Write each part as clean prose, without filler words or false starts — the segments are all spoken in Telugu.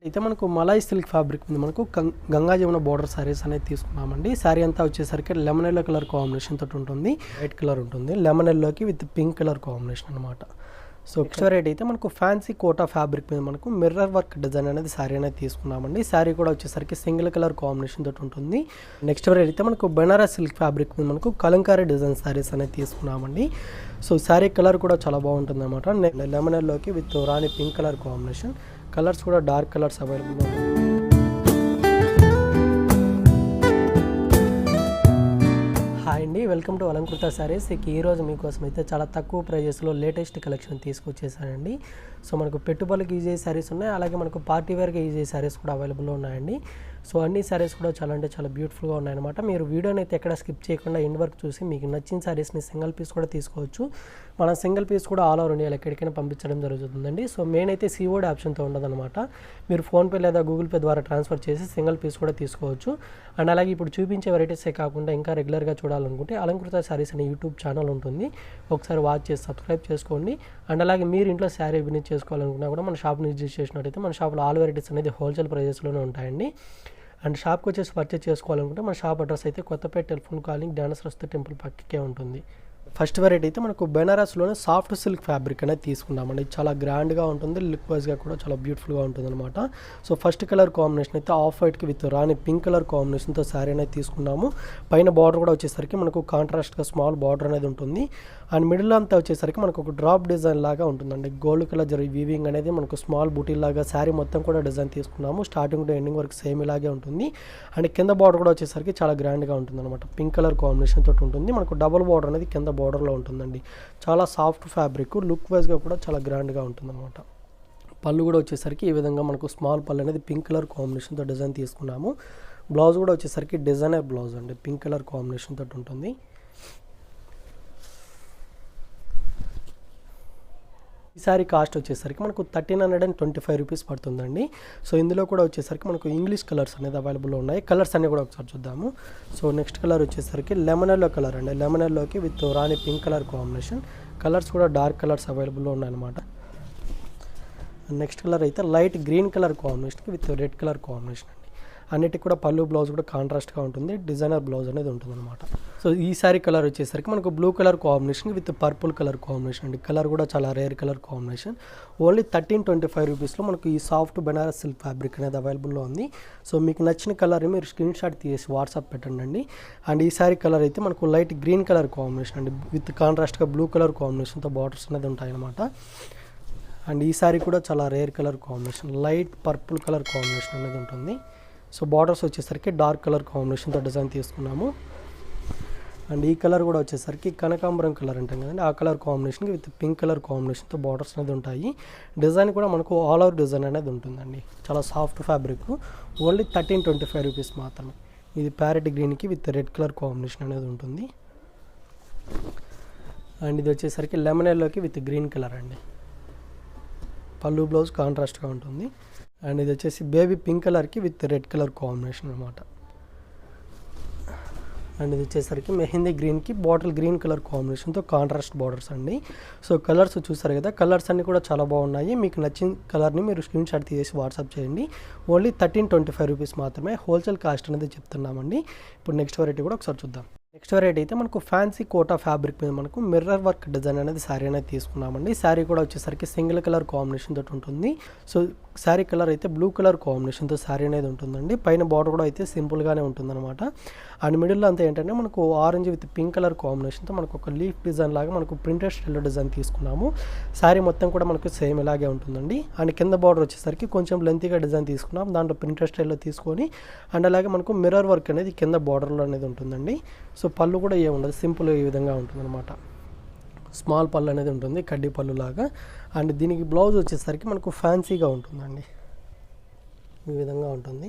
అయితే మనకు మలాయ్ సిల్క్ ఫ్యాబ్రిక్ మీద మనకు గంగా జమున బోర్డర్ సారీస్ అనేది తీసుకున్నామండి. సారీ అంతా వచ్చేసరికి లెమన్ ఎల్లో కలర్ కాంబినేషన్ తోటి ఉంటుంది, వైట్ కలర్ ఉంటుంది, లెమన్ ఎల్లోకి విత్ పింక్ కలర్ కాంబినేషన్ అనమాట. సో నెక్స్ట్ వెరైటీ అయితే మనకు ఫ్యాన్సీ కోటా ఫ్యాబ్రిక్ మీద మనకు మిర్రర్ వర్క్ డిజైన్ అనేది సారీ అనేది తీసుకున్నామండి. సారీ కూడా వచ్చేసరికి సింగిల్ కలర్ కాంబినేషన్ తోటి ఉంటుంది. నెక్స్ట్ వెరైటీ అయితే మనకు బెనారస్ సిల్క్ ఫ్యాబ్రిక్ మీద మనకు కలంకారీ డిజైన్ సారీస్ అనేది తీసుకున్నామండి. సో సారీ కలర్ కూడా చాలా బాగుంటుంది అనమాట. లెమన్ ఎల్లోకి with rani pink colour combination, colours కూడా డార్క్ కలర్స్ అవైలబుల్ ఉన్నాయి. హాయ్ అండి, వెల్కమ్ టు అలంకృత సారీస్. ఈరోజు మీకోసం అయితే చాలా తక్కువ ప్రైజెస్లో లేటెస్ట్ కలెక్షన్ తీసుకొచ్చేసానండి. సో మనకు పెట్టుబడికి యూజ్ అయ్యే సారీస్ ఉన్నాయి, అలాగే మనకు పార్టీ వేర్గా యూజ్ అయ్యే సారీస్ కూడా అవైలబుల్లో ఉన్నాయండి. సో అన్ని సారీస్ కూడా చాలా అంటే చాలా బ్యూటిఫుల్గా ఉన్నాయన్నమాట. మీరు వీడియోని అయితే ఎక్కడ స్కిప్ చేయకుండా ఎండ్ వరకు చూసి మీకు నచ్చిన సారీస్ని సింగిల్ పీస్ కూడా తీసుకోవచ్చు. మన సింగిల్ పీస్ కూడా ఆల్ ఓవర్ ఇండియాలో ఎక్కడికైనా పంపించడం జరుగుతుందండి. సో మెయిన్ అయితే సిఓడి ఆప్షన్తో ఉండదన్నమాట. మీరు ఫోన్పే లేదా గూగుల్ పే ద్వారా ట్రాన్స్ఫర్ చేసి సింగిల్ పీస్ కూడా తీసుకోవచ్చు. అండ్ అలాగే ఇప్పుడు చూపించే వెరైటీసే కాకుండా ఇంకా రెగ్యులర్గా చూడాలనుకుంటే అలంకృత సారీస్ అనే యూట్యూబ్ ఛానల్ ఉంటుంది, ఒకసారి వాచ్ చేసి సబ్స్క్రైబ్ చేసుకోండి. అండ్ అలాగే మీరు ఇంట్లో శారీ బిజినెస్ చేసుకోవాలనుకున్నా కూడా మన షాప్ని విజిట్ చేసినట్టయితే మన షాప్లో ఆల్ వెరైటీస్ అనేది హోల్సేల్ ప్రైజెస్లోనే ఉంటాయండి. అండ్ షాప్కి వచ్చేసి పర్చేస్ చేసుకోవాలనుకుంటే మన షాప్ అడ్రస్ అయితే Kothapeta telephone calling Gnana Saraswati temple పక్కకే ఉంటుంది. ఫస్ట్ వెరైటీ అయితే మనకు బెనారస్లోనే సాఫ్ట్ సిల్క్ ఫ్యాబ్రిక్ అనేది తీసుకున్నామండి. చాలా గ్రాండ్గా ఉంటుంది, లుక్ వైజ్గా కూడా చాలా బ్యూటిఫుల్గా ఉంటుంది అనమాట. సో ఫస్ట్ కలర్ కాంబినేషన్ అయితే ఆఫ్ వైట్కి విత్ రాణి పింక్ కలర్ కాంబినేషన్తో శారీ అనేది తీసుకున్నాము. పైన బార్డర్ కూడా వచ్చేసరికి మనకు కాంట్రాస్ట్గా స్మాల్ బార్డర్ అనేది ఉంటుంది. అండ్ మిడిల్ అంతా వచ్చేసరికి మనకు ఒక డ్రాప్ డిజైన్ లాగా ఉంటుందండి. గోల్డ్ కలర్ వీవింగ్ అనేది మనకు స్మాల్ బూటీ లాగా శారీ మొత్తం కూడా డిజైన్ తీసుకున్నాము. స్టార్టింగ్ టు ఎండింగ్ వరకు సేమ్ ఇలాగే ఉంటుంది. అండ్ కింద బార్డర్ కూడా వచ్చేసరికి చాలా గ్రాండ్గా ఉంటుంది అనమాట. పింక్ కలర్ కాంబినేషన్ తోటి ఉంటుంది. మనకు డబుల్ బార్డర్ అనేది కింద బార్డర్లో ఉంటుందండి. చాలా సాఫ్ట్ ఫ్యాబ్రిక్, లుక్ వైజ్గా కూడా చాలా గ్రాండ్గా ఉంటుంది అనమాట. పళ్ళు కూడా వచ్చేసరికి ఈ విధంగా మనకు స్మాల్ పళ్ళు అనేది పింక్ కలర్ కాంబినేషన్తో డిజైన్ తీసుకున్నాము. బ్లౌజ్ కూడా వచ్చేసరికి డిజైనర్ బ్లౌజ్ అండి, పింక్ కలర్ కాంబినేషన్ తోటి ఉంటుంది. ఈ సారీ కాస్ట్ వచ్చేసరికి మనకు 1325 రూపీస్ పడుతుందండి. సో ఇందులో కూడా వచ్చేసరికి మనకు ఇంగ్లీష్ కలర్స్ అనేది అవైలబుల్లో ఉన్నాయి. కలర్స్ అన్నీ కూడా ఒకసారి చూద్దాము. సో నెక్స్ట్ కలర్ వచ్చేసరికి లెమన్ ఎల్లో కలర్ అండి. లెమన్ ఎల్లోకి with rani pink colour combination, colours కూడా డార్క్ కలర్స్ అవైలబుల్లో ఉన్నాయన్నమాట. నెక్స్ట్ కలర్ అయితే లైట్ గ్రీన్ కలర్ కాంబినేషన్కి విత్ రెడ్ కలర్ కాంబినేషన్ అండి. అన్నిటికి కూడా పళ్ళు బ్లౌజ్ కూడా కాంట్రాస్ట్గా ఉంటుంది, డిజైనర్ బ్లౌజ్ అనేది ఉంటుంది అనమాట. సో ఈ సారీ కలర్ వచ్చేసరికి మనకు blue colour combination with purple colour combination అండి. కలర్ కూడా చాలా రేర్ కలర్ కాంబినేషన్. ఓన్లీ 1325 రూపీస్లో మనకు ఈ సాఫ్ట్ బెనారస్ సిల్క్ ఫ్యాబ్రిక్ అనేది అవైలబుల్లో ఉంది. సో మీకు నచ్చిన కలర్ని మీరు స్క్రీన్ షాట్ తీసి వాట్సాప్ పెట్టండి అండి. అండ్ ఈ సారీ కలర్ అయితే మనకు లైట్ గ్రీన్ కలర్ కాంబినేషన్ అండి, విత్ కాంట్రాస్ట్గా బ్లూ కలర్ కాంబినేషన్తో బార్డర్స్ అనేది ఉంటాయన్నమాట. అండ్ ఈ సారీ కూడా చాలా rare colour combination, light purple colour combination అనేది ఉంటుంది. సో బార్డర్స్ వచ్చేసరికి డార్క్ కలర్ కాంబినేషన్తో డిజైన్ తీసుకున్నాము. అండ్ ఈ కలర్ కూడా వచ్చేసరికి కనకాంబరం కలర్ అంటాం కదండి, ఆ కలర్ కాంబినేషన్కి విత్ పింక్ కలర్ కాంబినేషన్తో బార్డర్స్ అనేది ఉంటాయి. డిజైన్ కూడా మనకు ఆల్ ఓవర్ డిజైన్ అనేది ఉంటుందండి. చాలా సాఫ్ట్ ఫ్యాబ్రిక్, ఓన్లీ 1325 రూపీస్ మాత్రమే. ఇది ప్యారెట్ గ్రీన్కి విత్ రెడ్ కలర్ కాంబినేషన్ అనేది ఉంటుంది. అండ్ ఇది వచ్చేసరికి లెమన్ ఎల్లోకి విత్ గ్రీన్ కలర్ అండి. పళ్ళు బ్లౌజ్ కాంట్రాస్ట్గా ఉంటుంది. అండ్ ఇది వచ్చేసి బేబీ పింక్ కలర్కి విత్ రెడ్ కలర్ కాంబినేషన్ అనమాట. అండ్ ఇది వచ్చేసరికి మెహందీ గ్రీన్కి బాటిల్ గ్రీన్ కలర్ కాంబినేషన్తో కాంట్రాస్ట్ బార్డర్స్ అండి. సో కలర్స్ చూసారు కదా, కలర్స్ అన్నీ కూడా చాలా బాగున్నాయి. మీకు నచ్చిన కలర్ని మీరు స్క్రీన్ షాట్ తీసి వాట్సాప్ చేయండి. ఓన్లీ 1325 రూపీస్ మాత్రమే హోల్సేల్ కాస్ట్ అనేది చెప్తున్నామండి. ఇప్పుడు నెక్స్ట్ వెరైటీ కూడా ఒకసారి చూద్దాం. నెక్స్ట్ వెరైటీ అయితే మనకు ఫ్యాన్సీ కోటా ఫ్యాబ్రిక్ మీద మనకు మిర్రర్ వర్క్ డిజైన్ అనేది శారీ అనేది తీసుకున్నామండి. శారీ కూడా వచ్చేసరికి సింగిల్ కలర్ కాంబినేషన్ తోటి ఉంటుంది. సో శారీ కలర్ అయితే బ్లూ కలర్ కాంబినేషన్తో శారీ అనేది ఉంటుందండి. పైన బార్డర్ కూడా అయితే సింపుల్గానే ఉంటుందన్నమాట. అండ్ మిడిల్లో అంతా ఏంటంటే మనకు ఆరెంజ్ విత్ పింక్ కలర్ కాంబినేషన్తో మనకు ఒక లీఫ్ డిజైన్ లాగా మనకు ప్రింటెడ్ స్టైల్లో డిజైన్ తీసుకున్నాము. శారీ మొత్తం కూడా మనకు సేమ్ ఇలాగే ఉంటుందండి. అండ్ కింద బార్డర్ వచ్చేసరికి కొంచెం లెంతీగా డిజైన్ తీసుకున్నాం, దాంట్లో ప్రింటెడ్ స్టైల్లో తీసుకొని అండ్ అలాగే మనకు మిర్రర్ వర్క్ అనేది కింద బార్డర్లో అనేది ఉంటుందండి. సో పళ్ళు కూడా ఏముండదు, సింపుల్ ఈ విధంగా ఉంటుందన్నమాట. స్మాల్ పళ్ళు అనేది ఉంటుంది, కడ్డీ పళ్ళు లాగా. అండ్ దీనికి బ్లౌజ్ వచ్చేసరికి మనకు ఫ్యాన్సీగా ఉంటుందండి, ఈ విధంగా ఉంటుంది.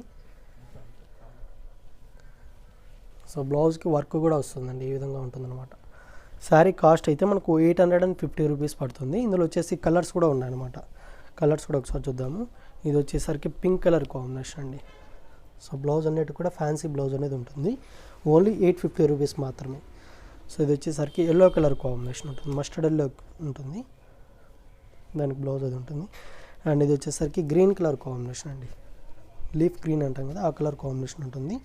సో బ్లౌజ్కి వర్క్ కూడా వస్తుందండి, ఈ విధంగా ఉంటుందన్నమాట. శారీ కాస్ట్ అయితే మనకు 850 రూపీస్ పడుతుంది. ఇందులో వచ్చేసి కలర్స్ కూడా ఉన్నాయన్నమాట. కలర్స్ కూడా ఒకసారి చూద్దాము. ఇది వచ్చేసరికి పింక్ కలర్ కాంబినేషన్ అండి. సో బ్లౌజ్ అనేది కూడా ఫ్యాన్సీ బ్లౌజ్ అనేది ఉంటుంది. ఓన్లీ 850 రూపీస్ మాత్రమే. సో ఇది వచ్చేసరికి ఎల్లో కలర్ కాంబినేషన్ ఉంటుంది, మస్టర్డ్ ఎల్లో ఉంటుంది, దానికి బ్లౌజ్ అది ఉంటుంది. అండ్ ఇది వచ్చేసరికి గ్రీన్ కలర్ కాంబినేషన్ అండి. లీఫ్ గ్రీన్ అంటాం కదా, ఆ కలర్ కాంబినేషన్ ఉంటుంది.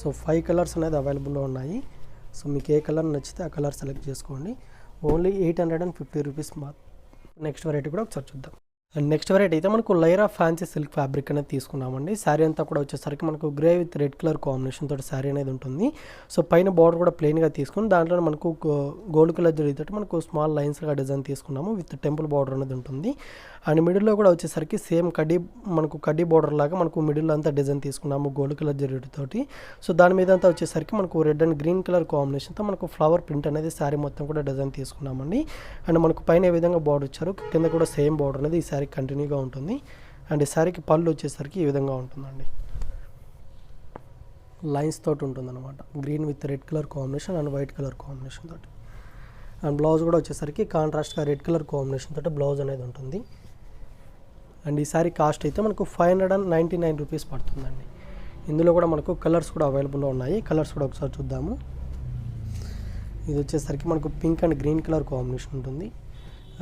సో 5 కలర్స్ అనేది అవైలబుల్లో ఉన్నాయి. సో మీకు ఏ కలర్ నచ్చితే ఆ కలర్ సెలెక్ట్ చేసుకోండి. ఓన్లీ 850 రూపీస్ నెక్స్ట్ వెరైటీ కూడా ఒకసారి చూద్దాం. అండ్ నెక్స్ట్ వెరైటీ అయితే మనకు లైరా ఫ్యాన్సీ సిల్క్ ఫ్యాబ్రిక్ అనేది తీసుకున్నామండి. శారీ అంతా కూడా వచ్చేసరికి మనకు grey with red colour combination తోటి శారీ అనేది ఉంటుంది. సో పైన బార్డర్ కూడా ప్లెయిన్గా తీసుకుని దాంట్లో మనకు గోల్డ్ కలర్ జరిగితే మనకు స్మాల్ లైన్స్గా డిజైన్ తీసుకున్నాము విత్ టెంపుల్ బార్డర్ అనేది ఉంటుంది. అండ్ మిడిల్లో కూడా వచ్చేసరికి సేమ్ మనకు కడ్డీ బార్డర్ లాగా మనకు మిడిల్లో అంతా డిజైన్ తీసుకున్నాము గోల్డ్ కలర్ జరిగితోటి. సో దాని మీద అంతా వచ్చేసరికి మనకు రెడ్ అండ్ గ్రీన్ కలర్ కాంబినేషన్తో మనకు ఫ్లవర్ ప్రింట్ అనేది శారీ మొత్తం కూడా డిజైన్ తీసుకున్నామండి. అండ్ మనకు పైన ఏ విధంగా బార్డర్ ఇచ్చారు, కింద కూడా సేమ్ బార్డర్ అనేది ఈ శారీ కంటిన్యూగా ఉంటుంది. అండ్ ఈ శారీకి పళ్ళు వచ్చేసరికి ఈ విధంగా ఉంటుందండి, లైన్స్ తోటి ఉంటుందన్నమాట. Green with red colour combination and white colour combination తోటి. అండ్ బ్లౌజ్ కూడా వచ్చేసరికి కాంట్రాస్ట్గా రెడ్ కలర్ కాంబినేషన్ తోటి బ్లౌజ్ అనేది ఉంటుంది. అండ్ ఈ శారీ కాస్ట్ అయితే మనకు 599 రూపీస్ పడుతుందండి. ఇందులో కూడా మనకు కలర్స్ కూడా అవైలబుల్లో ఉన్నాయి. కలర్స్ కూడా ఒకసారి చూద్దాము. ఇది వచ్చేసరికి మనకు pink and green colour combination ఉంటుంది.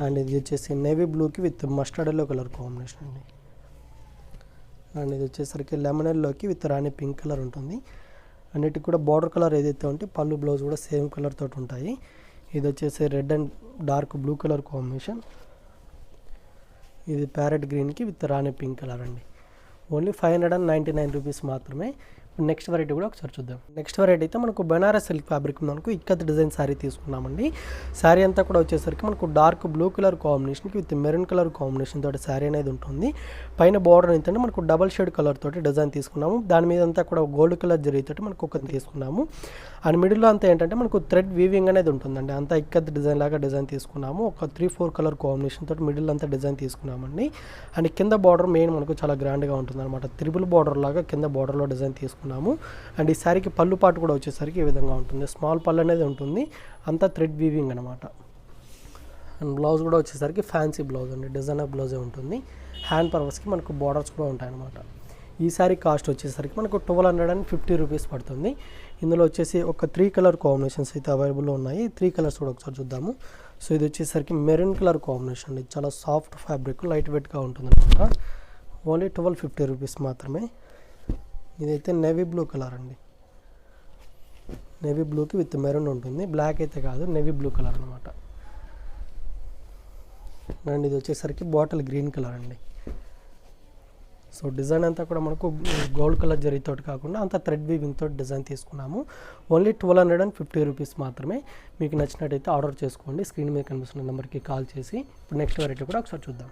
అండ్ ఇది వచ్చేసి నేవీ బ్లూకి with mustard yellow colour combination అండి. అండ్ ఇది వచ్చేసరికి లెమన్ ఎల్లోకి విత్ రాణి పింక్ కలర్ ఉంటుంది. అన్నిటికి కూడా బార్డర్ కలర్ ఏదైతే ఉంటే పళ్ళు బ్లౌజ్ కూడా సేమ్ కలర్ తోటి ఉంటాయి. ఇది వచ్చేసి red and dark blue colour combination. ఇది ప్యారెట్ గ్రీన్కి విత్ రాణి పింక్ కలర్ అండి. ఓన్లీ 599 రూపీస్ మాత్రమే. నెక్స్ట్ వెరైటీ కూడా ఒకసారి చూద్దాం. నెక్స్ట్ వెరైటీ అయితే మనకు బెనారస్ సిల్క్ ఫ్యాబ్రిక్ మనకు ఇక్కత్ డిజైన్ శారీ తీసుకున్నామండి. శారీ అంతా కూడా వచ్చేసరికి మనకు డార్క్ బ్లూ కలర్ కాంబినేషన్కి విత్ మెరూన్ కలర్ కాంబినేషన్ తోటి శారీ అనేది ఉంటుంది. పైన బార్డర్ ఏంటంటే మనకు డబల్ షేడ్ కలర్ తోటి డిజైన్ తీసుకున్నాము. దాని మీద అంతా కూడా గోల్డ్ కలర్ జరిగితోటి మనకు ఒక తీసుకున్నాము. అండ్ మిడిల్లో అంతా ఏంటంటే మనకు థ్రెడ్ వీవింగ్ అనేది ఉంటుందండి. అంతా ఇక్కత్ డిజైన్ లాగా డిజైన్ తీసుకున్నాము. ఒక 3-4 కలర్ కాంబినేషన్ తోటి మిడిల్ అంతా డిజైన్ తీసుకున్నామండి. అండ్ కింద బార్డర్ మెయిన్ మనకు చాలా గ్రాండ్గా ఉంటుంది అనమాట. త్రిబుల్ బార్డర్ లాగా కింద బార్డర్లో డిజైన్ తీసుకున్నాము. అండ్ ఈ శారీకి పళ్ళు పాటు కూడా వచ్చేసరికి ఈ విధంగా ఉంటుంది. స్మాల్ పళ్ళు అనేది ఉంటుంది, అంతా థ్రెడ్ వీవింగ్ అనమాట. అండ్ బ్లౌజ్ కూడా వచ్చేసరికి ఫ్యాన్సీ బ్లౌజ్ అండి, డిజైనర్ బ్లౌజే ఉంటుంది. హ్యాండ్ పర్పస్కి మనకు బార్డర్స్ కూడా ఉంటాయి అనమాట. ఈ శారీ కాస్ట్ వచ్చేసరికి మనకు 1250 రూపీస్ పడుతుంది. ఇందులో వచ్చేసి ఒక 3 కలర్ కాంబినేషన్స్ అయితే అవైలబుల్లో ఉన్నాయి. 3 కలర్స్ కూడా ఒకసారి చూద్దాము. సో ఇది వచ్చేసరికి మెరూన్ కలర్ కాంబినేషన్ అండి. చాలా సాఫ్ట్ ఫ్యాబ్రిక్, లైట్ వెయిట్గా ఉంటుంది అనమాట. ఓన్లీ 1250 రూపీస్ మాత్రమే. ఇదైతే నేవీ బ్లూ కలర్ అండి. నేవీ బ్లూకి విత్ మెరూన్ ఉంటుంది, బ్లాక్ అయితే కాదు, నేవీ బ్లూ కలర్ అనమాట. అండ్ ఇది వచ్చేసరికి బాటిల్ గ్రీన్ కలర్ అండి. సో డిజైన్ అంతా కూడా మనకు గోల్డ్ కలర్ జరీతోటి కాకుండా అంతా థ్రెడ్ వీవింగ్ తోటి డిజైన్ తీసుకున్నాము. ఓన్లీ 1250 రూపీస్ మాత్రమే. మీకు నచ్చినట్టయితే ఆర్డర్ చేసుకోండి. స్క్రీన్ మీద కనిపిస్తున్న నెంబర్కి కాల్ చేసి. ఇప్పుడు నెక్స్ట్ వెరైటీ కూడా ఒకసారి చూద్దాం.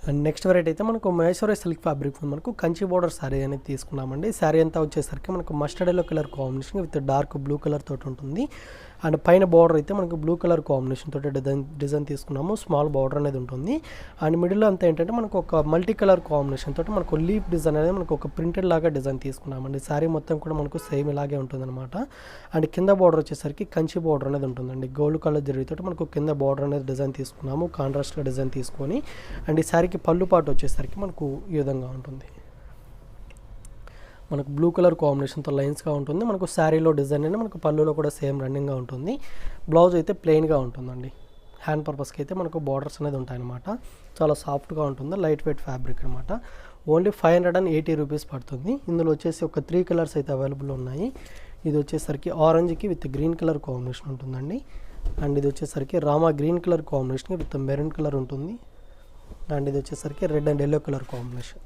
అండ్ నెక్స్ట్ వెరైటీ అయితే మనకు మైసూర్ సిల్క్ ఫ్యాబ్రిక్ మనకు కంచి బోర్డర్ శారీ అనేది తీసుకున్నామండి. శారీ అంతా వచ్చేసరికి మనకు mustard yellow colour combination with dark blue colour తోటి ఉంటుంది. అండ్ పైన బార్డర్ అయితే మనకు బ్లూ కలర్ కాంబినేషన్ తోటి డిజైన్ తీసుకున్నాము. స్మాల్ బార్డర్ అనేది ఉంటుంది. అండ్ మిడిల్లో అంతా ఏంటంటే మనకు ఒక మల్టీ కలర్ కాంబినేషన్ తోటి మనకు లీఫ్ డిజైన్ అనేది మనకు ఒక ప్రింటెడ్ లాగా డిజైన్ తీసుకున్నామండి. శారీ మొత్తం కూడా మనకు సేమ్ ఇలాగే ఉంటుంది అనమాట. అండ్ కింద బార్డర్ వచ్చేసరికి కంచి బార్డర్ అనేది ఉంటుందండి. గోల్డ్ కలర్ జరిగితే మనకు కింద బార్డర్ అనేది డిజైన్ తీసుకున్నాము, కాంట్రాస్ట్గా డిజైన్ తీసుకొని. అండ్ ఈ శారీకి పళ్ళు పాటు వచ్చేసరికి మనకు ఈ విధంగా ఉంటుంది. మనకు బ్లూ కలర్ కాంబినేషన్తో లైన్స్గా ఉంటుంది. మనకు శారీలో డిజైన్ అనేది మనకు పళ్ళులో కూడా సేమ్ రన్నింగ్గా ఉంటుంది. బ్లౌజ్ అయితే ప్లెయిన్గా ఉంటుందండి. హ్యాండ్ పర్పస్కి అయితే మనకు బార్డర్స్ అనేది ఉంటాయన్నమాట. చాలా సాఫ్ట్గా ఉంటుంది, లైట్ వెయిట్ ఫ్యాబ్రిక్ అనమాట. ఓన్లీ 580 రూపీస్ పడుతుంది. ఇందులో వచ్చేసి ఒక 3 కలర్స్ అయితే అవైలబుల్ ఉన్నాయి. ఇది వచ్చేసరికి ఆరెంజ్కి విత్ గ్రీన్ కలర్ కాంబినేషన్ ఉంటుందండి. అండ్ ఇది వచ్చేసరికి Rama green colour combination with maroon colour ఉంటుంది. అండ్ ఇది వచ్చేసరికి red and yellow colour combination.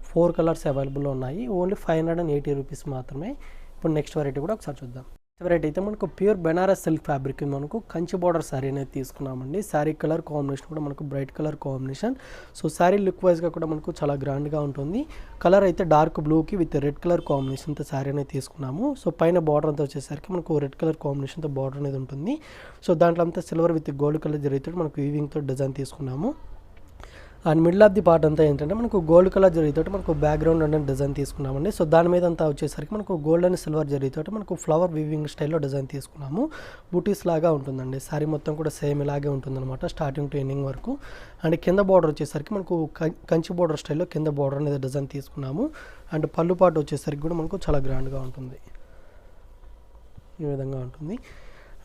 4 colours అవైలబుల్లో ఉన్నాయి. ఓన్లీ 580 రూపీస్ మాత్రమే. ఇప్పుడు నెక్స్ట్ వెరైటీ కూడా ఒకసారి చూద్దాం. వెరైటీ అయితే మనకు ప్యూర్ బెనారస్ సిల్క్ ఫ్యాబ్రిక్ మనకు కంచి బార్డర్ శారీ అనేది తీసుకున్నామండి. శారీ కలర్ కాంబినేషన్ కూడా మనకు bright colour combination. So sari look వైజ్గా కూడా మనకు చాలా గ్రాండ్గా ఉంటుంది. కలర్ అయితే డార్క్ బ్లూకి విత్ రెడ్ కలర్ కాంబినేషన్తో శారీ అనేది తీసుకున్నాము. సో పైన బార్డర్ అంతా వచ్చేసరికి మనకు రెడ్ కలర్ కాంబినేషన్తో బార్డర్ అనేది ఉంటుంది. సో దాంట్లో అంతా సిల్వర్ విత్ గోల్డ్ కలర్ జరిగితే మనకు వీవింగ్తో డిజైన్ తీసుకున్నాము. And middle of the part అంతా ఏంటంటే మనకు గోల్డ్ కలర్ జరిగితే మనకు బ్యాక్గ్రౌండ్ అనేది డిజైన్ తీసుకున్నామండి. సో దాని మీద అంతా వచ్చేసరికి మనకు గోల్డ్ అండ్ సిల్వర్ జరిగితే మనకు ఫ్లవర్ వీవింగ్ స్టైల్లో డిజైన్ తీసుకున్నాము. బూటీస్ లాగా ఉంటుందండి. శారీ మొత్తం కూడా సేమ్ ఇలాగే ఉంటుందన్నమాట, స్టార్టింగ్ టు ఎండింగ్ వరకు. అండ్ కింద బార్డర్ వచ్చేసరికి మనకు కంచి బార్డర్ స్టైల్లో కింద బార్డర్ అనేది డిజైన్ తీసుకున్నాము. అండ్ పళ్ళు పాటు వచ్చేసరికి కూడా మనకు చాలా గ్రాండ్గా ఉంటుంది, ఈ విధంగా ఉంటుంది.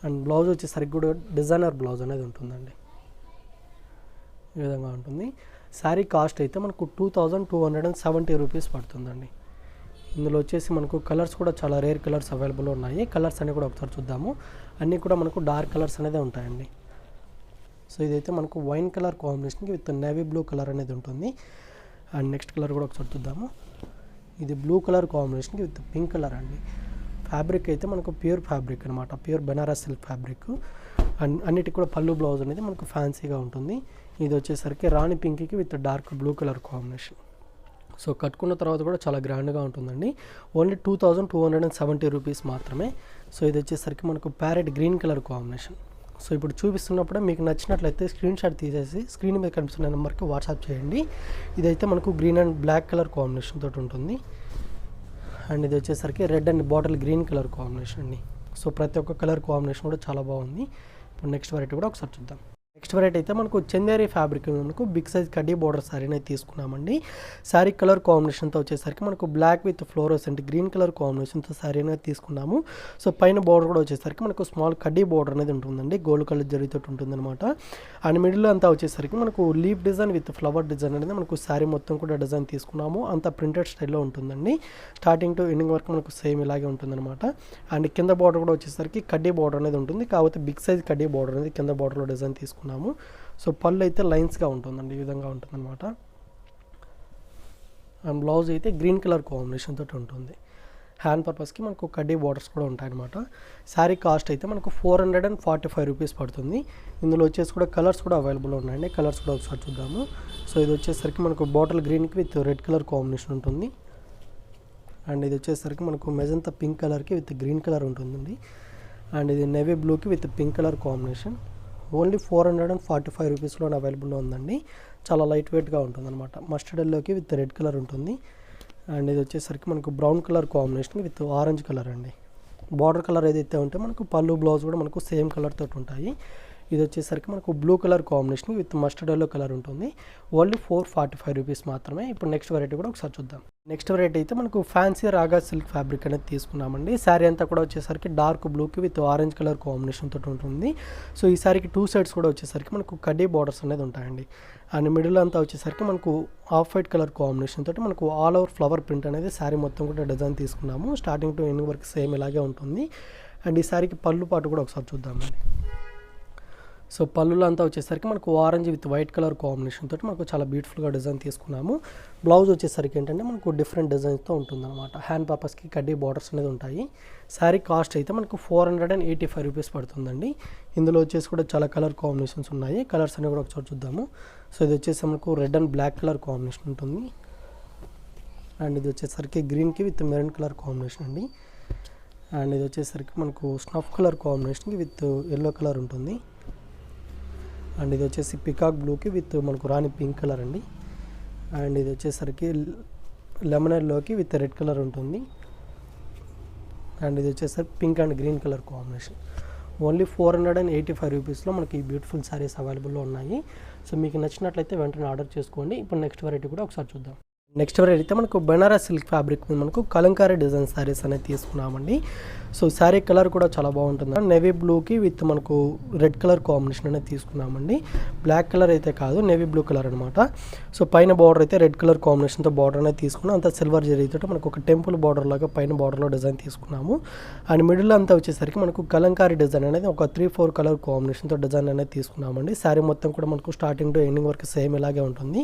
అండ్ బ్లౌజ్ వచ్చేసరికి కూడా డిజైనర్ బ్లౌజ్ అనేది ఉంటుందండి. ఈ విధంగా ఉంటుంది. శారీ కాస్ట్ అయితే మనకు 2270 రూపీస్ పడుతుందండి. ఇందులో వచ్చేసి మనకు కలర్స్ కూడా చాలా రేర్ కలర్స్ అవైలబుల్ ఉన్నాయి. కలర్స్ అన్నీ కూడా ఒకసారి చూద్దాము. అన్నీ కూడా మనకు డార్క్ కలర్స్ అనేది ఉంటాయండి. సో ఇదైతే మనకు వైన్ కలర్ కాంబినేషన్కి విత్ నేవీ బ్లూ కలర్ అనేది ఉంటుంది. అండ్ నెక్స్ట్ కలర్ కూడా ఒకసారి చూద్దాము. ఇది బ్లూ కలర్ కాంబినేషన్కి విత్ పింక్ కలర్ అండి. ఫ్యాబ్రిక్ అయితే మనకు ప్యూర్ ఫ్యాబ్రిక్ అనమాట, pure Banaras silk fabric. And అన్నిటికి కూడా పళ్ళు బ్లౌజ్ అనేది మనకు ఫ్యాన్సీగా ఉంటుంది. ఇది వచ్చేసరికి రాణి పింక్కి with dark blue colour combination. So కట్టుకున్న తర్వాత కూడా చాలా గ్రాండ్గా ఉంటుందండి. ఓన్లీ 2270 రూపీస్ మాత్రమే. సో ఇది వచ్చేసరికి మనకు parrot green colour combination. So ఇప్పుడు చూపిస్తున్నప్పుడే మీకు నచ్చినట్లయితే స్క్రీన్ షాట్ తీసేసి స్క్రీన్ మీద కనిపిస్తున్న నెంబర్కి వాట్సాప్ చేయండి. ఇదైతే మనకు green and black colour combination తోటి ఉంటుంది. అండ్ ఇది వచ్చేసరికి red and bottle green colour combination అండి. సో ప్రతి ఒక్క కలర్ కాంబినేషన్ కూడా చాలా బాగుంది. ఇప్పుడు నెక్స్ట్ వెరైటీ కూడా ఒకసారి చూద్దాం. నెక్స్ట్ వెరైటీ అయితే మనకు చందేరి ఫ్యాబ్రిక్ మనకు బిగ్ సైజ్ కడ్డీ బోర్డర్ శారీని తీసుకున్నామండి. శారీ కలర్ కాంబినేషన్తో వచ్చేసరికి మనకు black with fluorescent green colour కాంబినేషన్తో శారీ అనేది తీసుకున్నాము. సో పైన బోర్డర్ కూడా వచ్చేసరికి మనకు స్మాల్ కడ్డీ బోర్డర్ అనేది ఉంటుందండి, గోల్డ్ కలర్ జరీతో ఉంటుంది అనమాట. అండ్ మిడిల్ అంతా వచ్చేసరికి మనకు leaf design with flower design అనేది మనకు శారీ మొత్తం కూడా డిజైన్ తీసుకున్నాము. అంతా ప్రింటెడ్ స్టైల్లో ఉంటుందండి. స్టార్టింగ్ టు ఎండింగ్ వరకు మనకు సేమ్ ఇలాగే ఉంటుందన్నమాట. అండ్ కింద బోర్డర్ కూడా వచ్చేసరికి కడ్డీ బోర్డర్ అనేది ఉంటుంది, కాకపోతే బిగ్ సైజ్ కడ్డీ బోర్డర్ అనేది కింద బోర్డర్లో డిజైన్ తీసుకున్నాము. సో పళ్ళు అయితే లైన్స్గా ఉంటుందండి, ఈ విధంగా ఉంటుందన్నమాట. అండ్ బ్లౌజ్ అయితే గ్రీన్ కలర్ కాంబినేషన్ తోటి ఉంటుంది. హ్యాండ్ పర్పస్కి మనకు కడ్డీ బోర్డర్స్ కూడా ఉంటాయన్నమాట. శారీ కాస్ట్ అయితే మనకు 445 రూపీస్ పడుతుంది. ఇందులో వచ్చేసి కూడా కలర్స్ కూడా అవైలబుల్ ఉన్నాయండి. కలర్స్ కూడా ఒకసారి చూద్దాము. సో ఇది వచ్చేసరికి మనకు బాటిల్ గ్రీన్కి విత్ రెడ్ కలర్ కాంబినేషన్ ఉంటుంది. అండ్ ఇది వచ్చేసరికి మనకు మెజంతా పింక్ కలర్కి విత్ గ్రీన్ కలర్ ఉంటుందండి. అండ్ ఇది నేవీ బ్లూకి with pink colour combination. Only 445 రూపీస్లో అవైలబుల్లో ఉందండి. చాలా లైట్ వెయిట్గా ఉంటుందన్నమాట. మస్టర్డ్ ఎల్లోకి విత్ రెడ్ కలర్ ఉంటుంది. అండ్ ఇది వచ్చేసరికి మనకు brown colour combination with orange colour అండి. బార్డర్ కలర్ ఏదైతే ఉంటే మనకు పళ్ళు బ్లౌజ్ కూడా మనకు సేమ్ కలర్ తోటి ఉంటాయి. ఇది వచ్చేసరికి మనకు blue colour combination with mustard yellow colour ఉంటుంది. ఓన్లీ 445 రూపీస్ మాత్రమే. ఇప్పుడు నెక్స్ట్ వెరైటీ కూడా ఒకసారి చూద్దాం. నెక్స్ట్ వెరైటీ అయితే మనకు ఫ్యాన్సీ రాగా సిల్క్ ఫ్యాబ్రిక్ అనేది తీసుకున్నామండి. శారీ అంతా కూడా వచ్చేసరికి డార్క్ బ్లూకి విత్ ఆరెంజ్ కలర్ కాంబినేషన్ తోటి ఉంటుంది. సో ఈ శారీకి 2 సైడ్స్ కూడా వచ్చేసరికి మనకు కడ్డీ బార్డర్స్ అనేది ఉంటాయండి. అండ్ మిడిల్ అంతా వచ్చేసరికి మనకు ఆఫ్ వైట్ కలర్ కాంబినేషన్ తోటి మనకు ఆల్ ఓవర్ ఫ్లవర్ ప్రింట్ అనేది శారీ మొత్తం కూడా డిజైన్ తీసుకున్నాము. స్టార్టింగ్ టు ఎండింగ్ వరకు సేమ్ ఇలాగే ఉంటుంది. అండ్ ఈ శారీకి పళ్ళు పాటు కూడా ఒకసారి చూద్దామండి. సో పళ్ళులో అంతా వచ్చేసరికి మనకు orange with white colour combination తోటి మనకు చాలా బ్యూటిఫుల్గా డిజైన్ తీసుకున్నాము. బ్లౌజ్ వచ్చేసరికి ఏంటంటే మనకు డిఫరెంట్ డిజైన్స్తో ఉంటుందన్నమాట. హ్యాండ్ పర్పస్కి కడ్డీ బార్డర్స్ అనేది ఉంటాయి. శారీ కాస్ట్ అయితే మనకు 485 రూపీస్ పడుతుందండి. ఇందులో వచ్చేసి కూడా చాలా కలర్ కాంబినేషన్స్ ఉన్నాయి. కలర్స్ అనేవి కూడా ఒకసారి చూద్దాము. సో ఇది వచ్చేసి మనకు red and black colour combination ఉంటుంది. అండ్ ఇది వచ్చేసరికి గ్రీన్కి విత్ మెరూన్ కలర్ కాంబినేషన్ అండి. అండ్ ఇది వచ్చేసరికి మనకు స్నఫ్ కలర్ కాంబినేషన్కి విత్ ఎల్లో కలర్ ఉంటుంది. అండ్ ఇది వచ్చేసి పికాక్ బ్లూకి విత్ మనకు రాణి పింక్ కలర్ అండి. అండ్ ఇది వచ్చేసరికి లెమన్ ఎల్లోకి విత్ రెడ్ కలర్ ఉంటుంది. అండ్ ఇది వచ్చేసరికి pink and green colour combination. Only 485 రూపీస్లో మనకి ఈ బ్యూటిఫుల్ శారీస్ అవైలబుల్లో ఉన్నాయి. సో మీకు నచ్చినట్లయితే వెంటనే ఆర్డర్ చేసుకోండి. ఇప్పుడు నెక్స్ట్ వెరైటీ కూడా ఒకసారి చూద్దాం. నెక్స్ట్ వెరైటీ అయితే మనకు బెనారస్ సిల్క్ ఫ్యాబ్రిక్ మీద మనకు కలంకారీ డిజైన్ శారీస్ అనేది తీసుకున్నామండి. సో శారీ కలర్ కూడా చాలా బాగుంటుంది. నేవీ బ్లూకి విత్ మనకు రెడ్ కలర్ కాంబినేషన్ అనేది తీసుకున్నామండి. బ్లాక్ కలర్ అయితే కాదు, నేవీ బ్లూ కలర్ అనమాట. సో పైన బార్డర్ అయితే రెడ్ కలర్ కాంబినేషన్తో బార్డర్ అనేది తీసుకున్నాం. అంతా సిల్వర్ జరీతో మనకు ఒక టెంపుల్ బార్డర్ లాగా పైన బార్డర్లో డిజైన్ తీసుకున్నాము. అండ్ మిడిల్ అంతా వచ్చేసరికి మనకు కలంకారీ డిజైన్ అనేది ఒక 3-4 కలర్ కాంబినేషన్తో డిజైన్ అనేది తీసుకున్నామండి. శారీ మొత్తం కూడా మనకు స్టార్టింగ్ టు ఎండింగ్ వరకు సేమ్ ఇలాగే ఉంటుంది.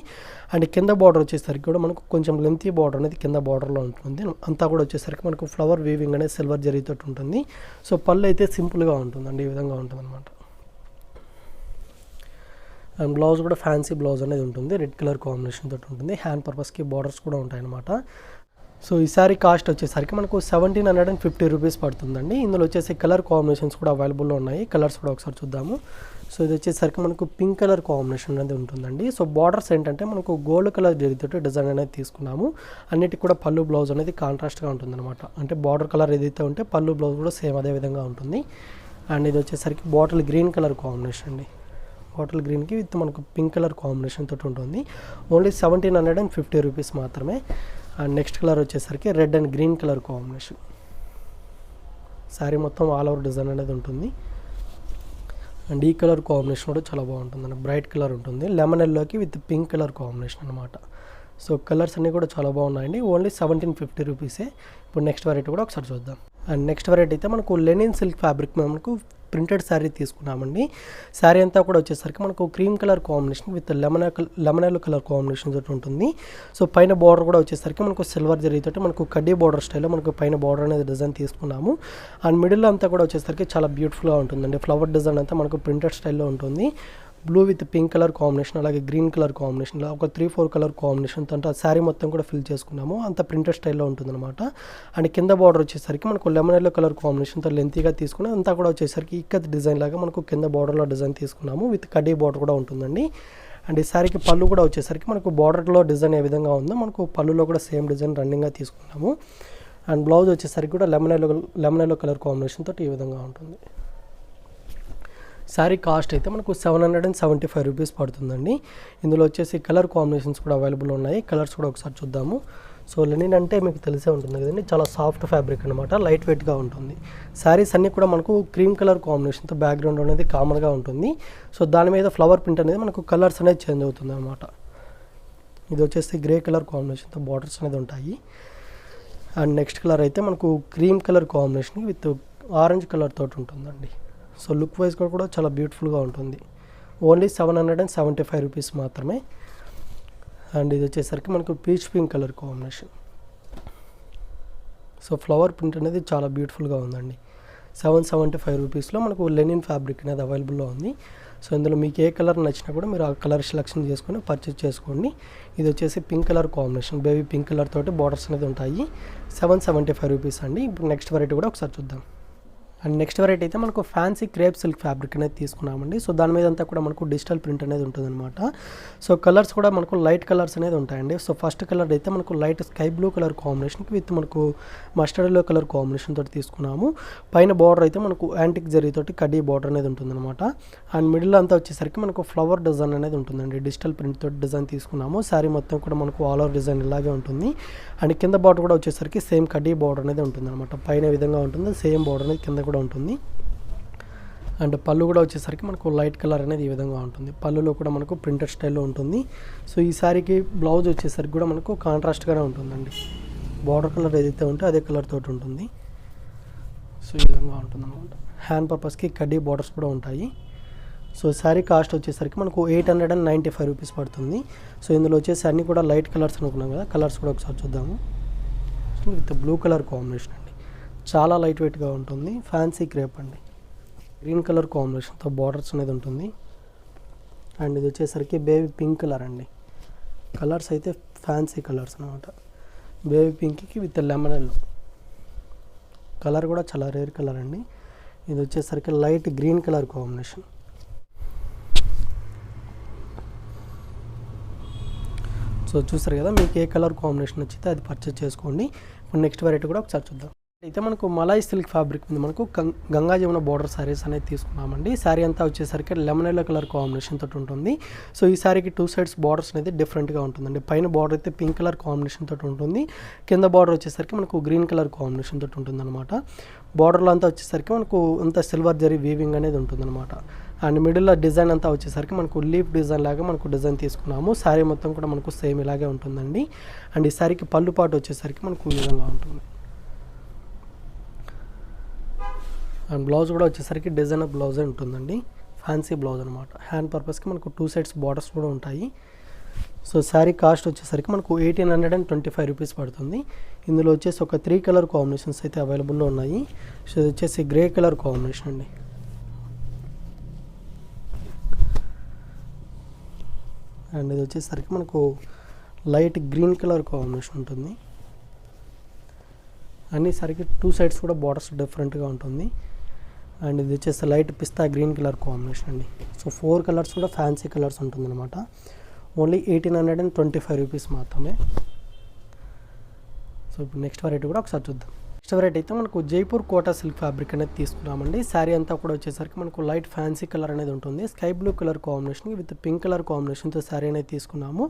అండ్ కింద బార్డర్ వచ్చేసరికి కూడా మనకు కొంచెం లెంతీ బార్డర్ అనేది కింద బార్డర్లో ఉంటుంది. అంతా కూడా వచ్చేసరికి మనకు ఫ్లవర్ వీవింగ్ అనేది సిల్వర్ జరీతో ఉంటుంది. సో పళ్ళు అయితే సింపుల్గా ఉంటుందండి, ఈ విధంగా ఉంటుంది అనమాట. అండ్ బ్లౌజ్ కూడా ఫ్యాన్సీ బ్లౌజ్ అనేది ఉంటుంది, రెడ్ కలర్ కాంబినేషన్ తోటి ఉంటుంది. హ్యాండ్ పర్పస్కి బార్డర్స్ కూడా ఉంటాయన్నమాట. సో ఈ శారీ కాస్ట్ వచ్చేసరికి మనకు 1750 రూపీస్ పడుతుందండి. ఇందులో వచ్చేసి కలర్ కాంబినేషన్స్ కూడా అవైలబుల్లో ఉన్నాయి. కలర్స్ కూడా ఒకసారి చూద్దాము. సో ఇది వచ్చేసరికి మనకు పింక్ కలర్ కాంబినేషన్ అనేది ఉంటుందండి. సో బార్డర్స్ ఏంటంటే మనకు గోల్డ్ కలర్ జరిగితే డిజైన్ అనేది తీసుకున్నాము. అన్నిటికి కూడా పళ్ళు బ్లౌజ్ అనేది కాంట్రాస్ట్గా ఉంటుందన్నమాట. అంటే బార్డర్ కలర్ ఏదైతే ఉంటే పళ్ళు బ్లౌజ్ కూడా సేమ్ అదే విధంగా ఉంటుంది. అండ్ ఇది వచ్చేసరికి బాటిల్ గ్రీన్ కలర్ కాంబినేషన్ అండి. బాటిల్ గ్రీన్కి విత్ మనకు పింక్ కలర్ కాంబినేషన్ తోటి ఉంటుంది. ఓన్లీ 1750 రూపీస్ మాత్రమే. అండ్ నెక్స్ట్ కలర్ వచ్చేసరికి red and green colour combination. Sari మొత్తం ఆల్ ఓవర్ డిజైన్ అనేది ఉంటుంది. అండ్ ఈ కలర్ కాంబినేషన్ కూడా చాలా బాగుంటుందండి, బ్రైట్ కలర్ ఉంటుంది, లెమన్ ఎల్లోకి విత్ పింక్ కలర్ కాంబినేషన్ అనమాట. సో కలర్స్ అన్నీ కూడా చాలా బాగున్నాయండి. ఓన్లీ 1750 రూపీసే. ఇప్పుడు నెక్స్ట్ వెరైటీ కూడా ఒకసారి చూద్దాం. అండ్ నెక్స్ట్ వెరైటీ అయితే మనకు లెనిన్ సిల్క్ ఫ్యాబ్రిక్ మనకు ప్రింటెడ్ శారీ తీసుకున్నామండి. శారీ అంతా కూడా వచ్చేసరికి మనకు cream colour combination with lemon yellow colour combination తోటి ఉంటుంది. సో పైన బార్డర్ కూడా వచ్చేసరికి మనకు సిల్వర్ జరీతోటి మనకు కడ్డీ బార్డర్ స్టైల్లో మనకు పైన బార్డర్ అనేది డిజైన్ తీసుకున్నాము. అండ్ మిడిల్ అంతా కూడా వచ్చేసరికి చాలా బ్యూటిఫుల్గా ఉంటుందండి. ఫ్లవర్ డిజైన్ అంతా మనకు ప్రింటెడ్ స్టైల్లో ఉంటుంది. Blue with pink colour combination, అలాగే గ్రీన్ కలర్ కాంబినేషన్లో ఒక 3-4 కలర్ కాంబినేషన్ అంటే శారీ మొత్తం కూడా ఫిల్ చేసుకున్నాము. అంత ప్రింటెడ్ స్టైల్లో ఉంటుందన్నమాట. అండ్ కింద బార్డర్ వచ్చేసరికి మనకు లెమన్ ఎల్లో కలర్ కాంబినేషన్తో లెంతీగా తీసుకుని అంతా కూడా వచ్చేసరికి ఇక్కత్ డిజైన్ లాగా మనకు కింద బార్డర్లో డిజైన్ తీసుకున్నాము. విత్ కడ్డీ బార్డర్ కూడా ఉంటుందండి. అండ్ ఈ శారీకి పళ్ళు కూడా వచ్చేసరికి మనకు బార్డర్లో డిజైన్ ఏ విధంగా ఉందో మనకు పళ్ళులో కూడా సేమ్ డిజైన్ రన్నింగ్గా తీసుకున్నాము. అండ్ బ్లౌజ్ వచ్చేసరికి కూడా లెమన్ ఎల్లో కలర్ కాంబినేషన్ తోటి ఈ విధంగా ఉంటుంది. శారీ కాస్ట్ అయితే మనకు 775 రూపీస్ పడుతుందండి. ఇందులో వచ్చేసి కలర్ కాంబినేషన్స్ కూడా అవైలబుల్ ఉన్నాయి. కలర్స్ కూడా ఒకసారి చూద్దాము. సో లెనిన్ అంటే మీకు తెలిసే ఉంటుంది కదండి, చాలా సాఫ్ట్ ఫ్యాబ్రిక్ అనమాట, లైట్ వెయిట్గా ఉంటుంది. శారీస్ అన్నీ కూడా మనకు క్రీమ్ కలర్ కాంబినేషన్తో బ్యాక్గ్రౌండ్ అనేది కామన్గా ఉంటుంది. సో దాని మీద ఫ్లవర్ ప్రింట్ అనేది మనకు కలర్స్ అనేది చేంజ్ అవుతుంది అనమాట. ఇది వచ్చేసి గ్రే కలర్ కాంబినేషన్తో బార్డర్స్ అనేది ఉంటాయి. అండ్ నెక్స్ట్ కలర్ అయితే మనకు cream colour combination with orange colour తోటి ఉంటుందండి. సో లుక్ వైజ్గా కూడా చాలా బ్యూటిఫుల్గా ఉంటుంది. ఓన్లీ 775 రూపీస్ మాత్రమే. అండ్ ఇది వచ్చేసరికి మనకు peach pink colour combination. So flower print అనేది చాలా బ్యూటిఫుల్గా ఉందండి. 775 రూపీస్లో మనకు లెనిన్ ఫ్యాబ్రిక్ అనేది అవైలబుల్లో ఉంది. సో ఇందులో మీకు ఏ కలర్ నచ్చినా కూడా మీరు ఆ కలర్ సెలెక్షన్ చేసుకొని పర్చేస్ చేసుకోండి. ఇది వచ్చేసి pink colour combination, baby pink colour తోటి బార్డర్స్ అనేది ఉంటాయి. 775 రూపీస్ అండి. ఇప్పుడు నెక్స్ట్ వెరైటీ కూడా ఒకసారి చూద్దాం. అండ్ నెక్స్ట్ వెరైటీ అయితే మనకు ఫ్యాన్సీ క్రేప్ సిల్క్ ఫ్యాబ్రిక్ అనేది తీసుకున్నామండి. సో దాని మీద అంతా కూడా మనకు డిజిటల్ ప్రింట్ అనేది ఉంటుందన్నమాట. సో కలర్స్ కూడా మనకు లైట్ కలర్స్ అనేది ఉంటాయండి. సో ఫస్ట్ కలర్ అయితే మనకు లైట్ స్కై బ్లూ కలర్ కాంబినేషన్కి విత్ మనకు మస్టర్డ్ ఎల్లో కలర్ కాంబినేషన్ తోటి తీసుకున్నాము. పైన బార్డర్ అయితే మనకు యాంటిక్ జరీతోటి కడ్డీ బార్డర్ అనేది ఉంటుందన్నమాట. అండ్ మిడిల్ అంతా వచ్చేసరికి మనకు ఫ్లవర్ డిజైన్ అనేది ఉంటుందండి. డిజిటల్ ప్రింట్ తోటి డిజైన్ తీసుకున్నాము. శారీ మొత్తం కూడా మనకు ఆల్ ఓవర్ డిజైన్ ఇలాగే ఉంటుంది. అండ్ కింద బార్డర్ కూడా వచ్చేసరికి సేమ్ కడ్డీ బార్డర్ అనేది ఉంటుందన్నమాట. పైన విధంగా ఉంటుంది, సేమ్ బార్డర్ అనేది కింద కూడా ఉంటుంది. అండ్ పళ్ళు కూడా వచ్చేసరికి మనకు లైట్ కలర్ అనేది ఈ విధంగా ఉంటుంది. పళ్ళులో కూడా మనకు ప్రింటెడ్ స్టైల్లో ఉంటుంది. సో ఈ సారీకి బ్లౌజ్ వచ్చేసరికి కూడా మనకు కాంట్రాస్ట్గానే ఉంటుందండి. బార్డర్ కలర్ ఏదైతే ఉంటే అదే కలర్ తోటి ఉంటుంది. సో ఈ విధంగా ఉంటుంది అనమాట. హ్యాండ్ పర్పస్కి కడ్డీ బార్డర్స్ కూడా ఉంటాయి. సో శారీ కాస్ట్ వచ్చేసరికి మనకు 895 రూపీస్ పడుతుంది. సో ఇందులో వచ్చేసి అన్నీ కూడా లైట్ కలర్స్ అనుకున్నాం కదా, కలర్స్ కూడా ఒకసారి చూద్దాము. విత్ బ్లూ కలర్ కాంబినేషన్ అండి, చాలా లైట్ వెయిట్గా ఉంటుంది. ఫ్యాన్సీ క్రేప్ అండి, గ్రీన్ కలర్ కాంబినేషన్తో బార్డర్స్ అనేది ఉంటుంది. అండ్ ఇది వచ్చేసరికి బేబీ పింక్ కలర్ అండి. కలర్స్ అయితే ఫ్యాన్సీ కలర్స్ అనమాట. బేబీ పింక్కి విత్ లెమన్ ఎల్లో కలర్ కూడా చాలా రేర్ కలర్ అండి. ఇది వచ్చేసరికి light green colour combination. So చూసారు కదా, మీకు ఏ కలర్ కాంబినేషన్ వచ్చితే అది పర్చేస్ చేసుకోండి. ఇప్పుడు నెక్స్ట్ వెరైటీ కూడా ఒకసారి చూద్దాం. అయితే మనకు మలాయ్ సిల్క్ ఫ్యాబ్రిక్ మీద మనకు గంగా జమున బార్డర్ శారీస్ అనేది తీసుకున్నామండి. శారీ అంతా వచ్చేసరికి లెమన్ ఎల్లో కలర్ కాంబినేషన్ తోటి ఉంటుంది. సో ఈ శారీకి 2 సైడ్స్ బార్డర్స్ అనేది డిఫరెంట్గా ఉంటుందండి. పైన బార్డర్ అయితే పింక్ కలర్ కాంబినేషన్ తోటి ఉంటుంది. కింద బార్డర్ వచ్చేసరికి మనకు గ్రీన్ కలర్ కాంబినేషన్ తోటి ఉంటుంది అనమాట. బార్డర్లో అంతా వచ్చేసరికి మనకు అంతా సిల్వర్ జరీ వీవింగ్ అనేది ఉంటుందన్నమాట. అండ్ మిడిల్లో డిజైన్ అంతా వచ్చేసరికి మనకు లీఫ్ డిజైన్ లాగా మనకు డిజైన్ తీసుకున్నాము. శారీ మొత్తం కూడా మనకు సేమ్ ఇలాగే ఉంటుందండి. అండ్ ఈ శారీకి పళ్ళు పాటు వచ్చేసరికి మనకు ఈ విధంగా ఉంటుంది. అండ్ బ్లౌజ్ కూడా వచ్చేసరికి డిజైనర్ బ్లౌజే ఉంటుందండి, ఫ్యాన్సీ బ్లౌజ్ అనమాట. హ్యాండ్ పర్పస్కి మనకు 2 సైడ్స్ బార్డర్స్ కూడా ఉంటాయి. సో శారీ కాస్ట్ వచ్చేసరికి మనకు 1825 రూపీస్ పడుతుంది. ఇందులో వచ్చేసి ఒక 3 కలర్ కాంబినేషన్స్ అయితే అవైలబుల్లో ఉన్నాయి. సో ఇది వచ్చేసి గ్రే కలర్ కాంబినేషన్ అండి. అండ్ ఇది వచ్చేసరికి మనకు లైట్ గ్రీన్ కలర్ కాంబినేషన్ ఉంటుంది. అన్ని సరికి 2 సైడ్స్ కూడా బార్డర్స్ డిఫరెంట్గా ఉంటుంది. అండ్ ఇది వచ్చేసి లైట్ పిస్తా గ్రీన్ కలర్ కాంబినేషన్ అండి. సో 4 కలర్స్ కూడా ఫ్యాన్సీ కలర్స్ ఉంటుందన్నమాట. ఓన్లీ 1825 రూపీస్ మాత్రమే. సో ఇప్పుడు నెక్స్ట్ వెరైటీ కూడా ఒకసారి చూద్దాం. నెక్స్ట్ వెరైటీ అయితే మనకు జైపూర్ కోటా సిల్క్ ఫ్యాబ్రిక్ అనేది తీసుకున్నామండి. శారీ అంతా కూడా వచ్చేసరికి మనకు లైట్ ఫ్యాన్సీ కలర్ అనేది ఉంటుంది. Sky blue colour combination with pink colour కాంబినేషన్తో శారీ అనేది తీసుకున్నాము.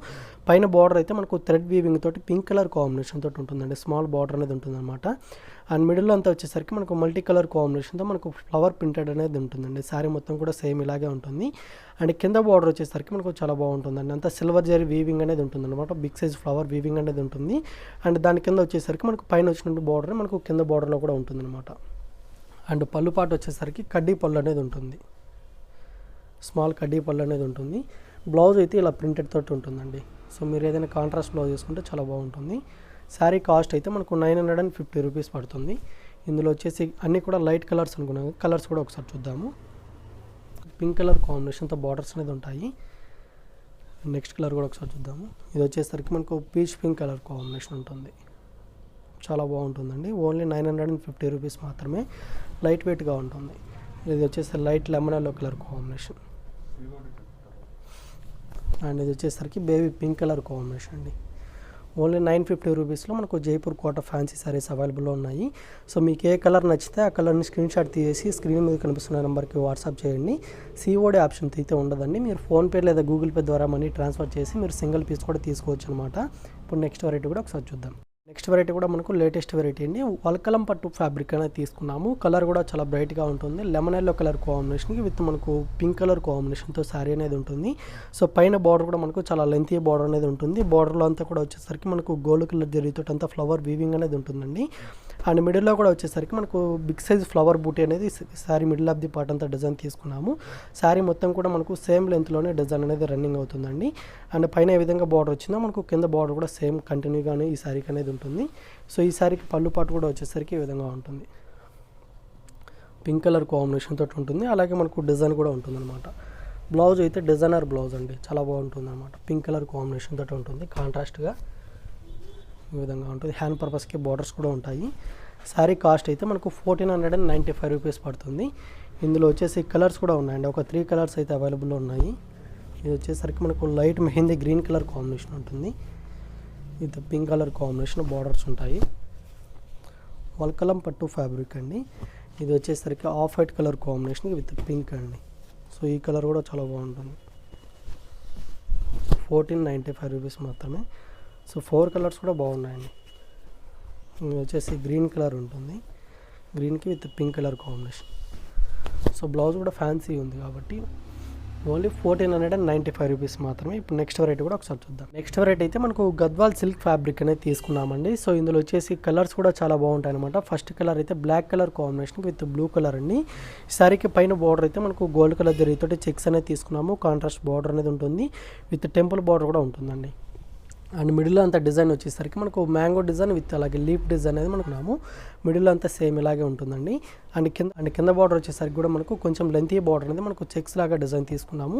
పైన బార్డర్ అయితే మనకు థ్రెడ్ వీవింగ్ తోటి పింక్ కలర్ కాంబినేషన్ తోటి ఉంటుందండి. స్మాల్ బార్డర్ అనేది ఉంటుందన్నమాట. అండ్ మిడిల్లో అంతా వచ్చేసరికి మనకు మల్టీ కలర్ కాంబినేషన్తో మనకు ఫ్లవర్ ప్రింటెడ్ అనేది ఉంటుందండి. శారీ మొత్తం కూడా సేమ్ ఇలాగే ఉంటుంది. అండ్ కింద బార్డర్ వచ్చేసరికి మనకు చాలా బాగుంటుందండి. అంతా సిల్వర్ జరీ వీవింగ్ అనేది ఉంటుంది అనమాట. బిగ్ సైజ్ ఫ్లవర్ వీవింగ్ అనేది ఉంటుంది. అండ్ దాని కింద వచ్చేసరికి మనకు పైన వచ్చినట్టు బార్డర్ మనకు కింద బార్డర్లో కూడా ఉంటుందన్నమాట. అండ్ పళ్ళు పాటు వచ్చేసరికి కడ్డీ పళ్ళు అనేది ఉంటుంది. స్మాల్ కడ్డీ పళ్ళు అనేది ఉంటుంది. బ్లౌజ్ అయితే ఇలా ప్రింటెడ్ తోటి ఉంటుందండి. సో మీరు ఏదైనా కాంట్రాస్ట్ బ్లౌజ్ చేసుకుంటే చాలా బాగుంటుంది. శారీ కాస్ట్ అయితే మనకు 950 రూపీస్ పడుతుంది. ఇందులో వచ్చేసి అన్నీ కూడా లైట్ కలర్స్ అనుకున్నాము. కలర్స్ కూడా ఒకసారి చూద్దాము. పింక్ కలర్ కాంబినేషన్తో బార్డర్స్ అనేది ఉంటాయి. నెక్స్ట్ కలర్ కూడా ఒకసారి చూద్దాము. ఇది వచ్చేసరికి మనకు పీచ్ పింక్ కలర్ కాంబినేషన్ ఉంటుంది. చాలా బాగుంటుందండి. ఓన్లీ 950 రూపీస్ మాత్రమే. లైట్ వెయిట్గా ఉంటుంది. ఇది వచ్చేసి light lemon yellow colour combination. And ఇది వచ్చేసరికి బేబీ పింక్ కలర్ కాంబినేషన్ అండి. ఓన్లీ 950 రూపీస్లో మనకు జైపూర్ కోట ఫ్యాన్సీ సారీస్ అవైలబుల్లో ఉన్నాయి. సో మీకు ఏ కలర్ నచ్చితే ఆ కలర్ని స్క్రీన్ షాట్ తీసి స్క్రీన్ మీద కనిపిస్తున్న నెంబర్కి వాట్సాప్ చేయండి. COD ఆప్షన్ అయితే ఉండదండి. మీరు ఫోన్పే లేదా గూగుల్ పే ద్వారా మనీ ట్రాన్స్ఫర్ చేసి మీరు సింగిల్ పీస్ కూడా తీసుకోవచ్చు అనమాట. ఇప్పుడు నెక్స్ట్ వెరైటీ కూడా ఒకసారి చూద్దాం. నెక్స్ట్ వెరైటీ కూడా మనకు లేటెస్ట్ వెరైటీ అండి. వల్కలం పట్టు ఫ్యాబ్రిక్ అనేది తీసుకున్నాము. కలర్ కూడా చాలా బ్రైట్గా ఉంటుంది. లెమన్ ఎల్లో కలర్ కాంబినేషన్కి విత్ మనకు పింక్ కలర్ కాంబినేషన్తో శారీ అనేది ఉంటుంది. సో పైన బార్డర్ కూడా మనకు చాలా లెంతీ బార్డర్ అనేది ఉంటుంది. బార్డర్లో అంతా కూడా వచ్చేసరికి మనకు గోల్డ్ కలర్ జరీతో అంతా ఫ్లవర్ వీవింగ్ అనేది ఉంటుందండి. అండ్ మిడిల్లో కూడా వచ్చేసరికి మనకు బిగ్ సైజ్ ఫ్లవర్ బూటీ అనేది sari middle of the part అంతా డిజైన్ తీసుకున్నాము. శారీ మొత్తం కూడా మనకు సేమ్ లెంత్లోనే డిజైన్ అనేది రన్నింగ్ అవుతుందండి. అండ్ పైన ఏ విధంగా బార్డర్ వచ్చిందో మనకు కింద బార్డర్ కూడా సేమ్ కంటిన్యూగానే ఈ శారీకి అనేది ఉంటుంది. సో ఈ శారీకి పళ్ళు పాటు కూడా వచ్చేసరికి ఈ విధంగా ఉంటుంది. పింక్ కలర్ కాంబినేషన్ తోటి ఉంటుంది. అలాగే మనకు డిజైన్ కూడా ఉంటుంది అనమాట. బ్లౌజ్ అయితే డిజైనర్ బ్లౌజ్ అండి. చాలా బాగుంటుంది అనమాట. పింక్ కలర్ కాంబినేషన్ తోటి ఉంటుంది. కాంట్రాస్ట్గా ఈ విధంగా ఉంటుంది. హ్యాండ్ పర్పస్కి బార్డర్స్ కూడా ఉంటాయి. శారీ కాస్ట్ అయితే మనకు 1495 రూపీస్ పడుతుంది. ఇందులో వచ్చేసి కలర్స్ కూడా ఉన్నాయండి. ఒక 3 కలర్స్ అయితే అవైలబుల్లో ఉన్నాయి. ఇది వచ్చేసరికి మనకు light mehndi green colour combination ఉంటుంది. ఇది పింక్ కలర్ కాంబినేషన్ బార్డర్స్ ఉంటాయి. వల్కలం పట్టు ఫ్యాబ్రిక్ అండి. ఇది వచ్చేసరికి off white colour combination with pink అండి. సో ఈ కలర్ కూడా చాలా బాగుంటుంది. 1495 రూపీస్ మాత్రమే. సో 4 కలర్స్ కూడా బాగున్నాయండి. ఇది వచ్చేసి గ్రీన్ కలర్ ఉంటుంది. గ్రీన్కి with pink colour combination. So blouse కూడా ఫ్యాన్సీ ఉంది కాబట్టి ఓన్లీ 1495 రూపీస్ మాత్రమే. ఇప్పుడు నెక్స్ట్ వెరైటీ కూడా ఒకసారి చూద్దాం. నెక్స్ట్ వెరైటీ అయితే మనకు గద్వాల్ సిల్క్ ఫ్యాబ్రిక్ అనేది తీసుకున్నామండి. సో ఇందులో వచ్చేసి కలర్స్ కూడా చాలా బాగుంటాయి అనమాట. ఫస్ట్ కలర్ అయితే black colour combination with blue colour అండి. ఈ సారీకి పైన బార్డర్ అయితే మనకు గోల్డ్ కలర్ జరీతోటి చెక్స్ అనేది తీసుకున్నాము. కాంట్రాస్ట్ బార్డర్ అనేది ఉంటుంది. విత్ టెంపుల్ బార్డర్ కూడా ఉంటుందండి. అండ్ మిడిల్లో అంతా డిజైన్ వచ్చేసరికి మనకు మ్యాంగో డిజైన్ విత్ అలాగే లీఫ్ డిజైన్ అనేది మనకున్నాము. మిడిల్లో అంతా సేమ్ ఇలాగే ఉంటుందండి. అండ్ కింద బార్డర్ వచ్చేసరికి కూడా మనకు కొంచెం లెంతీ బార్డర్ అనేది మనకు చెక్స్ లాగా డిజైన్ తీసుకున్నాము.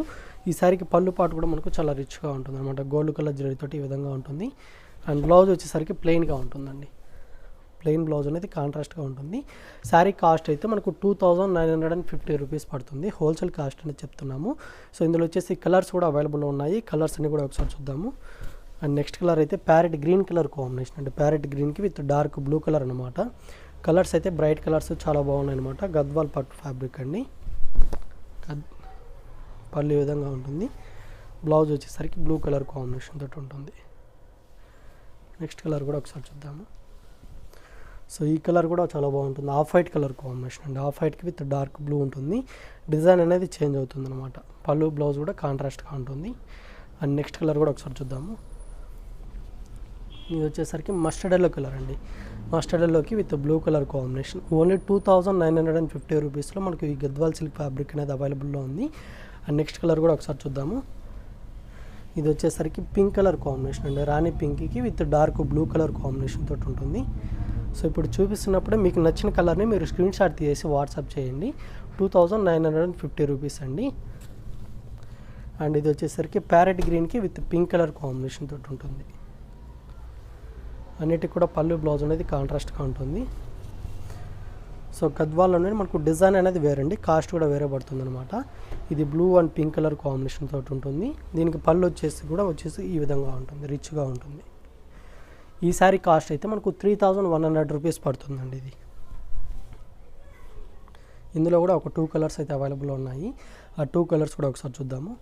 ఈ సారీకి పళ్ళు పాటు కూడా మనకు చాలా రిచ్గా ఉంటుంది అనమాట. గోల్డ్ కలర్ జరీతోటి ఈ విధంగా ఉంటుంది. అండ్ బ్లౌజ్ వచ్చేసరికి ప్లెయిన్గా ఉంటుందండి. ప్లెయిన్ బ్లౌజ్ అనేది కాంట్రాస్ట్గా ఉంటుంది. శారీ కాస్ట్ అయితే మనకు 2950 రూపీస్ పడుతుంది. హోల్సేల్ కాస్ట్ అనేది చెప్తున్నాము. సో ఇందులో వచ్చేసి కలర్స్ కూడా అవైలబుల్లో ఉన్నాయి. కలర్స్ అన్ని కూడా ఒకసారి చూద్దాము. అండ్ నెక్స్ట్ కలర్ అయితే ప్యారెట్ గ్రీన్ కలర్ కాంబినేషన్ అంటే ప్యారెట్ గ్రీన్కి విత్ డార్క్ బ్లూ కలర్ అనమాట. కలర్స్ అయితే బ్రైట్ కలర్స్ చాలా బాగున్నాయి అనమాట. గద్వాల్ పట్టు ఫ్యాబ్రిక్ అండి. పళ్ళు ఈ విధంగా ఉంటుంది. బ్లౌజ్ వచ్చేసరికి బ్లూ కలర్ కాంబినేషన్ తోటి ఉంటుంది. నెక్స్ట్ కలర్ కూడా ఒకసారి చూద్దాము. సో ఈ కలర్ కూడా చాలా బాగుంటుంది. ఆఫ్ వైట్ కలర్ కాంబినేషన్ అండి. ఆఫ్ వైట్కి విత్ డార్క్ బ్లూ ఉంటుంది. డిజైన్ అనేది చేంజ్ అవుతుంది అనమాట. పళ్ళు బ్లౌజ్ కూడా కాంట్రాస్ట్గా ఉంటుంది. అండ్ నెక్స్ట్ కలర్ కూడా ఒకసారి చూద్దాము. ఇది వచ్చేసరికి మస్టర్డ్ ఎల్లో కలర్ అండి. మస్టర్డ్ ఎల్లోకి with blue colour combination. Only 2950 రూపీస్లో మనకు ఈ గద్వాల్ సిల్క్ ఫ్యాబ్రిక్ అనేది అవైలబుల్లో ఉంది. అండ్ నెక్స్ట్ కలర్ కూడా ఒకసారి చూద్దాము. ఇది వచ్చేసరికి పింక్ కలర్ కాంబినేషన్ అండి. రాణి పింక్కి with dark blue colour combination తోటి ఉంటుంది. సో ఇప్పుడు చూపిస్తున్నప్పుడే మీకు నచ్చిన కలర్ని మీరు స్క్రీన్ షాట్ తీసి వాట్సాప్ చేయండి. 2950 రూపీస్ అండి. అండ్ ఇది వచ్చేసరికి ప్యారెట్ గ్రీన్కి విత్ పింక్ కలర్ కాంబినేషన్ తోటి ఉంటుంది. అన్నిటికి కూడా పళ్ళు బ్లౌజ్ అనేది కాంట్రాస్ట్గా ఉంటుంది. సో గద్వాల్లోనే మనకు డిజైన్ అనేది వేరండి. కాస్ట్ కూడా వేరే పడుతుంది అనమాట. ఇది blue and pink colour combination తోటి ఉంటుంది. దీనికి పళ్ళు వచ్చేసి ఈ విధంగా ఉంటుంది. రిచ్గా ఉంటుంది. ఈ సారీ కాస్ట్ అయితే మనకు 3100 రూపీస్ పడుతుందండి. ఇది ఇందులో కూడా ఒక 2 కలర్స్ అయితే అవైలబుల్ ఉన్నాయి. ఆ 2 కలర్స్ కూడా ఒకసారి చూద్దాము.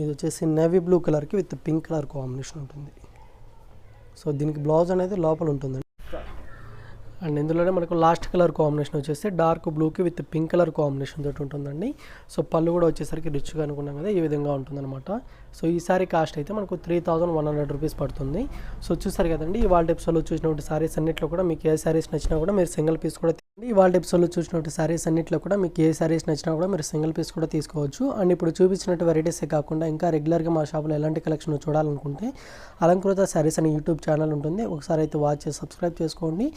ఇది వచ్చేసి నేవీ బ్లూ కలర్కి విత్ పింక్ కలర్ కాంబినేషన్ ఉంటుంది. సో దీనికి బ్లౌజ్ అనేది లోపల ఉంటుందండి. అండ్ ఇందులోనే మనకు లాస్ట్ కలర్ కాంబినేషన్ వచ్చేసి డార్క్ బ్లూకి విత్ పింక్ కలర్ కాంబినేషన్ తోటి ఉంటుందండి. సో పళ్ళు కూడా వచ్చేసరికి రిచ్గా అనుకున్నాం కదా, ఈ విధంగా ఉంటుందన్నమాట. సో ఈ సారీ కాస్ట్ అయితే మనకు 3100 రూపీస్ పడుతుంది. సో చూసారు కదండి, ఇవాళ ఎపిసోడ్లో చూసినటువంటి సారీస్ అన్నింటిలో కూడా మీకు ఏ సారీస్ నచ్చినా కూడా మీరు సింగిల్ పీస్ కూడా ఇవాళ ఎపిసోడ్లో చూసినటువంటి సారీస్ అన్నింటిలో కూడా మీకు ఏ సారీస్ నచ్చినా కూడా మీరు సింగిల్ పీస్ కూడా తీసుకోవచ్చు. అండ్ ఇప్పుడు చూపించినట్టు వెరైటీసే కాకుండా ఇంకా రెగ్యులర్గా మా షాప్లో ఎలాంటి కలెక్షన్ చూడాలనుకుంటే అలంకృత సారీస్ అనే యూట్యూబ్ ఛానల్ ఉంటుంది, ఒకసారి అయితే వాచ్ చేసి సబ్స్క్రైబ్ చేసుకోండి.